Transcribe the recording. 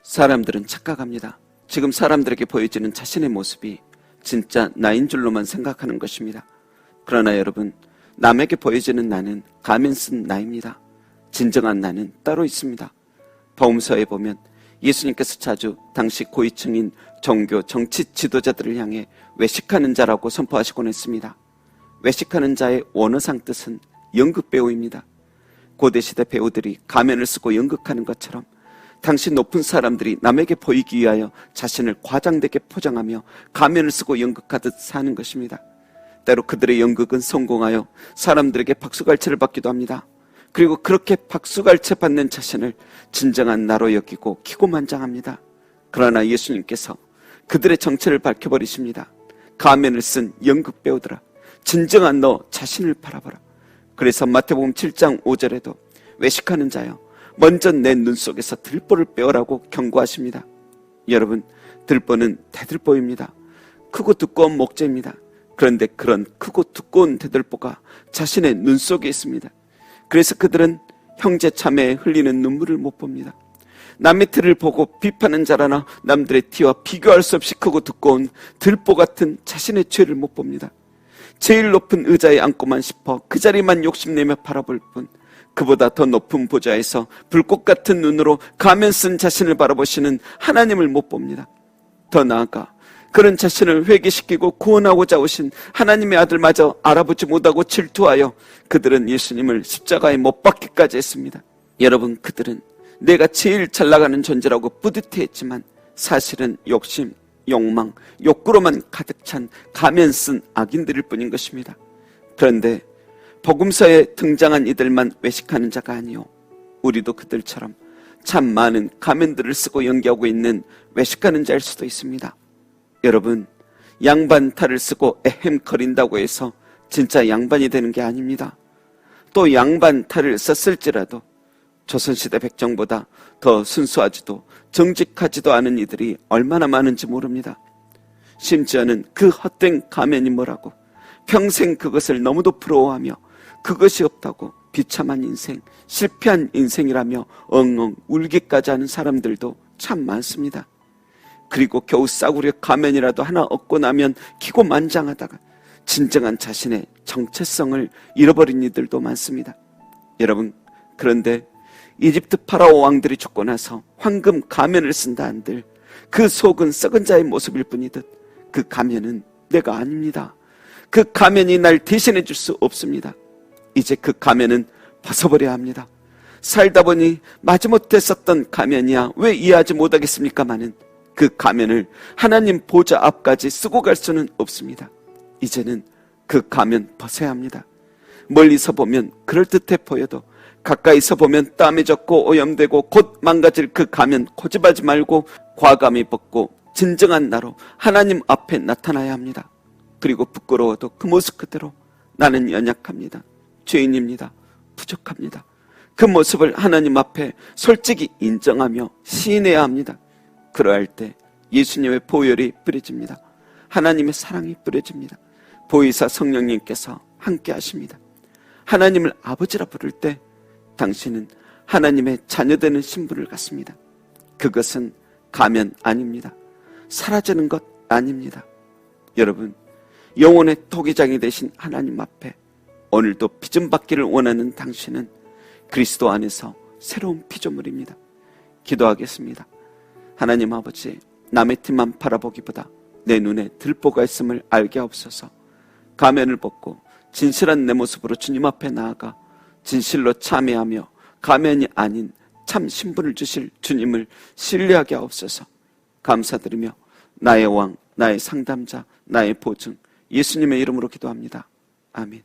사람들은 착각합니다. 지금 사람들에게 보여지는 자신의 모습이 진짜 나인 줄로만 생각하는 것입니다. 그러나 여러분, 남에게 보여지는 나는 가면 쓴 나입니다. 진정한 나는 따로 있습니다. 복음서에 보면 예수님께서 자주 당시 고위층인 종교, 정치 지도자들을 향해 외식하는 자라고 선포하시곤 했습니다. 외식하는 자의 원어상 뜻은 연극배우입니다. 고대시대 배우들이 가면을 쓰고 연극하는 것처럼 당시 높은 사람들이 남에게 보이기 위하여 자신을 과장되게 포장하며 가면을 쓰고 연극하듯 사는 것입니다. 때로 그들의 연극은 성공하여 사람들에게 박수갈채를 받기도 합니다. 그리고 그렇게 박수갈채 받는 자신을 진정한 나로 여기고 기고만장합니다. 그러나 예수님께서 그들의 정체를 밝혀버리십니다. 가면을 쓴 연극배우들아, 진정한 너 자신을 바라보라. 그래서 마태복음 7장 5절에도 외식하는 자여, 먼저 내 눈 속에서 들보를 빼어라고 경고하십니다. 여러분, 들보는 대들보입니다. 크고 두꺼운 목재입니다. 그런데 그런 크고 두꺼운 대들보가 자신의 눈 속에 있습니다. 그래서 그들은 형제 자매에 흘리는 눈물을 못 봅니다. 남의 티를 보고 비판하는 자라나 남들의 티와 비교할 수 없이 크고 두꺼운 들보 같은 자신의 죄를 못 봅니다. 제일 높은 의자에 앉고만 싶어 그 자리만 욕심내며 바라볼 뿐, 그보다 더 높은 보좌에서 불꽃 같은 눈으로 가면 쓴 자신을 바라보시는 하나님을 못 봅니다. 더 나아가 그런 자신을 회개시키고 구원하고자 오신 하나님의 아들마저 알아보지 못하고 질투하여 그들은 예수님을 십자가에 못 박기까지 했습니다. 여러분, 그들은 내가 제일 잘 나가는 존재라고 뿌듯해했지만 사실은 욕심, 욕망, 욕구로만 가득 찬 가면 쓴 악인들일 뿐인 것입니다. 그런데 복음서에 등장한 이들만 외식하는 자가 아니요, 우리도 그들처럼 참 많은 가면들을 쓰고 연기하고 있는 외식하는 자일 수도 있습니다. 여러분, 양반탈을 쓰고 에헴거린다고 해서 진짜 양반이 되는 게 아닙니다. 또 양반탈을 썼을지라도 조선시대 백정보다 더 순수하지도 정직하지도 않은 이들이 얼마나 많은지 모릅니다. 심지어는 그 헛된 가면이 뭐라고 평생 그것을 너무도 부러워하며 그것이 없다고 비참한 인생, 실패한 인생이라며 엉엉 울기까지 하는 사람들도 참 많습니다. 그리고 겨우 싸구려 가면이라도 하나 얻고 나면 기고만장하다가 진정한 자신의 정체성을 잃어버린 이들도 많습니다. 여러분, 그런데 이집트 파라오 왕들이 죽고 나서 황금 가면을 쓴다 한들 그 속은 썩은 자의 모습일 뿐이듯 그 가면은 내가 아닙니다. 그 가면이 날 대신해 줄 수 없습니다. 이제 그 가면은 벗어버려야 합니다. 살다 보니 마지못해 썼던 가면이야 왜 이해하지 못하겠습니까마는 그 가면을 하나님 보좌 앞까지 쓰고 갈 수는 없습니다. 이제는 그 가면 벗어야 합니다. 멀리서 보면 그럴듯해 보여도 가까이서 보면 땀에 젖고 오염되고 곧 망가질 그 가면 고집하지 말고 과감히 벗고 진정한 나로 하나님 앞에 나타나야 합니다. 그리고 부끄러워도 그 모습 그대로 나는 연약합니다. 죄인입니다. 부족합니다. 그 모습을 하나님 앞에 솔직히 인정하며 시인해야 합니다. 그러할 때 예수님의 보혈이 뿌려집니다. 하나님의 사랑이 뿌려집니다. 보혜사 성령님께서 함께 하십니다. 하나님을 아버지라 부를 때 당신은 하나님의 자녀되는 신분을 갖습니다. 그것은 가면 아닙니다. 사라지는 것 아닙니다. 여러분, 영혼의 토기장이 되신 하나님 앞에 오늘도 빚음 받기를 원하는 당신은 그리스도 안에서 새로운 피조물입니다. 기도하겠습니다. 하나님 아버지, 남의 팀만 바라보기보다 내 눈에 들보가 있음을 알게 하옵소서. 가면을 벗고 진실한 내 모습으로 주님 앞에 나아가 진실로 참여하며 가면이 아닌 참 신분을 주실 주님을 신뢰하게 하옵소서. 감사드리며 나의 왕, 나의 상담자, 나의 보증, 예수님의 이름으로 기도합니다. 아멘.